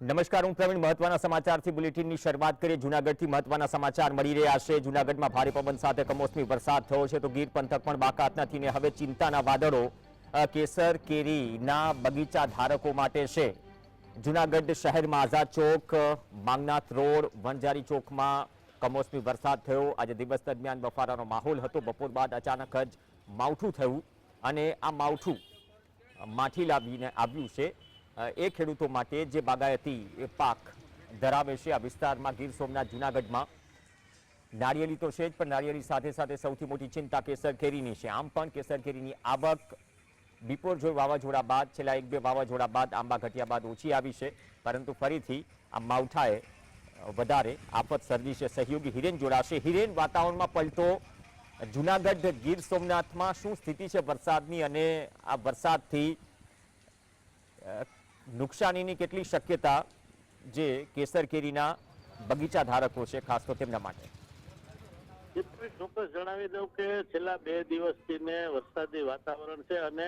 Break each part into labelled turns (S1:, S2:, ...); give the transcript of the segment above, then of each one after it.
S1: નમસ્કાર, હું પ્રવીણ. મહત્વના સમાચારથી બુલેટિનની શરૂઆત કરીએ. જૂનાગઢથી મહત્વના સમાચાર મળી રહ્યા છે. જૂનાગઢમાં ભારે પવન સાથે કમોસમી વરસાદ થયો છે તો ગીર પંથક પણ બાકાત નથી ને હવે ચિંતાના વાદળો કેસર કેરીના બગીચા ધારકો માટે છે. જૂનાગઢ શહેરમાં આઝાદ ચોક, માંગનાથ રોડ, વણઝારી ચોકમાં કમોસમી વરસાદ થયો. આજે દિવસ દરમિયાન બફારાનો માહોલ હતો. બપોર બાદ અચાનક જ માવઠું થયું અને આ માવઠું માઠી લાવીને આવ્યું છે એ ખેડૂતો માટે જે બાગાયતી પાક ધરાવે છે. આ વિસ્તારમાં ગીર સોમનાથ જૂનાગઢમાં નારિયેળી તો છે જ, પણ નારિયેળી સાથે સાથે સૌથી મોટી ચિંતા કેસર કેરીની છે. આમ પણ કેસર કેરીની આવક બિપોરજોય વાવાઝોડા બાદ, છેલ્લા 1-2 વાવાઝોડા બાદ, આંબા ઘટ્યા બાદ ઓછી આવી છે, પરંતુ ફરીથી આ માવઠાએ વધારે આફત સર્જી છે. સહયોગી હિરેન જોડાશે. હિરેન, વાતાવરણમાં પલટો. જૂનાગઢ ગીર સોમનાથમાં શું સ્થિતિ છે વરસાદની અને આ વરસાદથી નુકસાનીની કેટલી શક્યતા જે કેસર કેરીના બગીચા ધારકો છે ખાસ તો તેમના માટે?
S2: ચોક્કસ જણાવી દઉં કે છેલ્લા 2 દિવસથી વરસાદી વાતાવરણ છે અને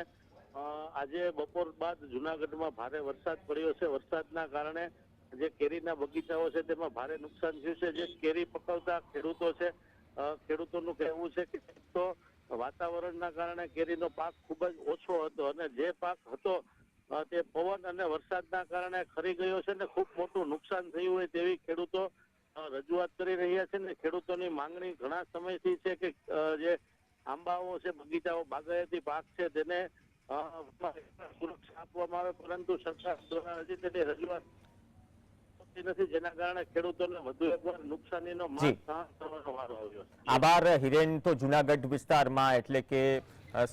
S2: આજે બપોર બાદ જૂનાગઢમાં ભારે વરસાદ પડ્યો છે. વરસાદના કારણે જે કેરીના બગીચાઓ છે તેમાં ભારે નુકસાન થયું છે. જે કેરી પકવતા ખેડૂતો છે, ખેડૂતોનું કહેવું છે કે તો વાતાવરણના કારણે કેરીનો પાક ખૂબ જ ઓછો હતો અને જે પાક હતો તે પવન અને વરસાદના કારણે ખરી ગયો છે ને ખૂબ મોટું નુકસાન થયું હોય તેવી ખેડૂતો રજૂઆત કરી રહ્યા છે. ને ખેડૂતોની માંગણી ઘણા સમયથી છે કે જે આંબાઓ છે, બગીચાઓ, બાગાયતી પાક છે તેને સુરક્ષા આપવામાં આવે, પરંતુ સરકાર દ્વારા હજી તેની રજૂઆત નથી, જેના કારણે ખેડૂતોને વધુ એકવાર નુકસાનીનો માર સહન કરવાનો વારો આવ્યો છે.
S1: આભાર હિરેન. તો જૂનાગઢ વિસ્તારમાં એટલે કે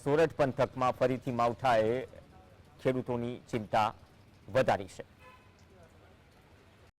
S1: સોરઠ પંથકમાં ફરીથી માવઠાએ ખેડૂતોની ચિંતા વધારી છે.